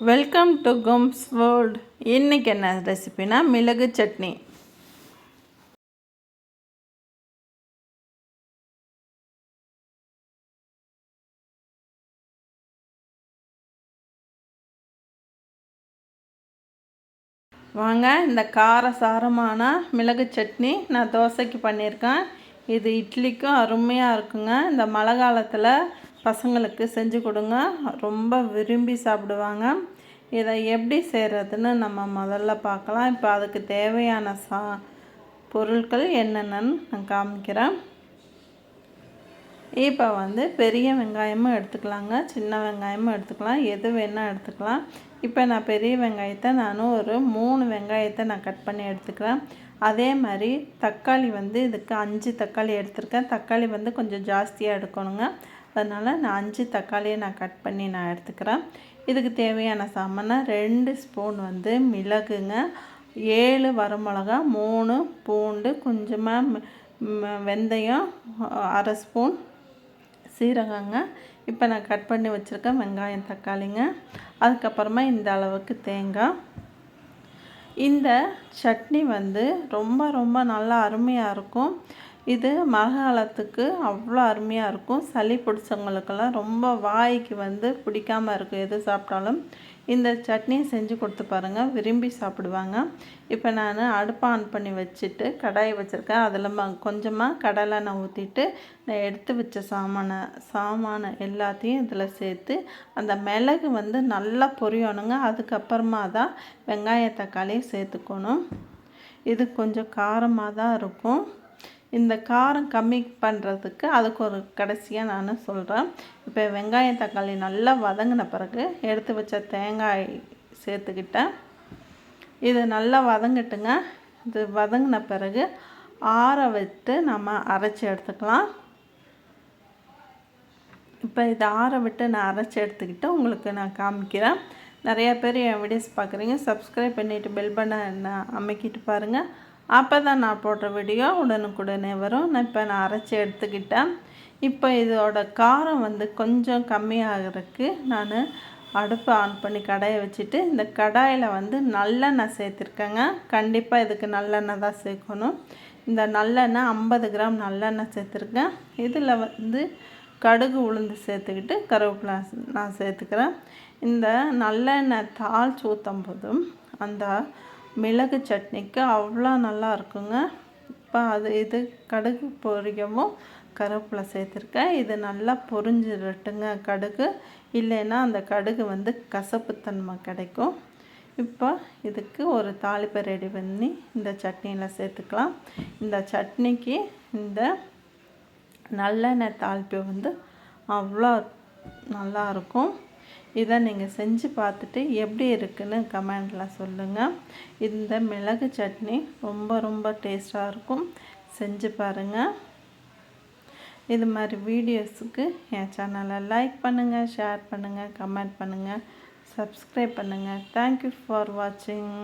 Welcome to கும்ஸ் world. இன்றைக்கி என்ன ரெசிபினா மிளகு சட்னி. வாங்க, இந்த காரசாரமான மிளகு சட்னி நான் தோசைக்கு பண்ணியிருக்கேன். இது இட்லிக்கும் அருமையாக இருக்குங்க. இந்த மழை காலத்தில் பசங்களுக்கு செஞ்சு கொடுங்க, ரொம்ப விரும்பி சாப்பிடுவாங்க. இதை எப்படி செய்கிறதுன்னு நம்ம முதல்ல பார்க்கலாம். இப்போ அதுக்கு தேவையான பொருட்கள் என்னென்னு நான் காமிக்கிறேன். இப்போ பெரிய வெங்காயமும் எடுத்துக்கலாங்க, சின்ன வெங்காயமும் எடுத்துக்கலாம், எது வேணால் எடுத்துக்கலாம். இப்போ நான் பெரிய வெங்காயத்தை ஒரு 3 வெங்காயத்தை நான் கட் பண்ணி எடுத்துக்கிறேன். அதே மாதிரி தக்காளி இதுக்கு 5 தக்காளி எடுத்திருக்கேன். தக்காளி கொஞ்சம் ஜாஸ்தியாக எடுக்கணுங்க. அதனால் நான் 5 தக்காளியை நான் கட் பண்ணி நான் எடுத்துக்கிறேன். இதுக்கு தேவையான சாமான் 2 ஸ்பூன் மிளகுங்க, 7 வரமிளகா, 3 பூண்டு, கொஞ்சமாக வெந்தயம், 1/2 ஸ்பூன் சீரகங்க. இப்போ நான் கட் பண்ணி வச்சுருக்கேன் வெங்காயம், தக்காளிங்க. அதுக்கப்புறமா இந்த அளவுக்கு தேங்காய். இந்த சட்னி ரொம்ப ரொம்ப நல்லா அருமையாக இருக்கும். இது மழை காலத்துக்கு அவ்வளோ அருமையாக இருக்கும். சளி பிடிச்சவங்களுக்கெல்லாம் ரொம்ப வாய்க்கு பிடிக்காமல் இருக்கும் எது சாப்பிட்டாலும். இந்த சட்னியை செஞ்சு கொடுத்து பாருங்கள், விரும்பி சாப்பிடுவாங்க. இப்போ நான் அடுப்பை ஆன் பண்ணி வச்சுட்டு கடாயை வச்சுருக்கேன். அதில் கொஞ்சமாக கடலெண்ணெய் ஊற்றிட்டு நான் எடுத்து வச்ச சாமானை எல்லாத்தையும் இதில் சேர்த்து அந்த மிளகு நல்லா பொரியணுங்க. அதுக்கப்புறமா தான் வெங்காய தக்காளியை சேர்த்துக்கணும். இது கொஞ்சம் காரமாக தான் இருக்கும். இந்த காரம் கம்மி பண்ணுறதுக்கு அதுக்கு ஒரு கடைசியாக நான் சொல்கிறேன். இப்போ வெங்காயம் தக்காளி நல்லா வதங்கின பிறகு எடுத்து வச்ச தேங்காய் சேர்த்துக்கிட்டேன். இது நல்லா வதங்கட்டுங்க. இது வதங்கின பிறகு ஆற விட்டு நம்ம அரைச்சி எடுத்துக்கலாம். இப்போ இதை ஆற விட்டு நான் அரைச்சி எடுத்துக்கிட்டு உங்களுக்கு நான் காமிக்கிறேன். நிறையா பேர் என் வீடியோஸ் பார்க்குறீங்க, சப்ஸ்கிரைப் பண்ணிவிட்டு பெல் பட்டனை அமைக்கிட்டு பாருங்கள். அப்போ தான் நான் போடுற வீடியோ உடனுக்குடனே வரும். நான் அரைச்சி எடுத்துக்கிட்டேன். இப்போ இதோட காரம் கொஞ்சம் கம்மியாகிறதுக்கு நான் அடுப்பை ஆன் பண்ணி கடாயை வச்சுட்டு இந்த கடாயில் நல்லெண்ணெய் சேர்த்துருக்கேங்க. கண்டிப்பாக இதுக்கு நல்லெண்ணெய் தான் சேர்க்கணும். இந்த நல்லெண்ணெய் 50 கிராம் நல்லெண்ணெய் சேர்த்துருக்கேன். இதில் கடுகு உளுந்து சேர்த்துக்கிட்டு கருவேப்பிலை நான் சேர்த்துக்கிறேன். இந்த நல்லெண்ணெய் தாளிச்சு ஊற்றும் போதும் அந்த மிளகு சட்னிக்கு அவ்வளோ நல்லா இருக்குங்க. இப்போ இது கடுகு பொரியவும் கருவேப்பிலை சேர்த்துருக்கேன். இது நல்லா பொரிஞ்சிடட்டுங்க கடுகு, இல்லைன்னா அந்த கடுகு கசப்புத்தன்மை கிடைக்கும். இப்போ இதுக்கு ஒரு தாளிப்பை ரெடி பண்ணி இந்த சட்னியில் சேர்த்துக்கலாம். இந்த சட்னிக்கு இந்த நல்லெண்ணெய் தாளிப்பு அவ்வளோ நல்லாயிருக்கும். இதை நீங்கள் செஞ்சு பார்த்துட்டு எப்படி இருக்குன்னு கமெண்டில் சொல்லுங்கள். இந்த மிளகு சட்னி ரொம்ப ரொம்ப டேஸ்ட்டாக இருக்கும். செஞ்சு பாருங்கள். இது மாதிரி வீடியோஸுக்கு என் சேனலை லைக் பண்ணுங்கள், ஷேர் பண்ணுங்கள், கமெண்ட் பண்ணுங்கள், சப்ஸ்கிரைப் பண்ணுங்கள். தேங்க்யூ ஃபார் வாட்சிங்.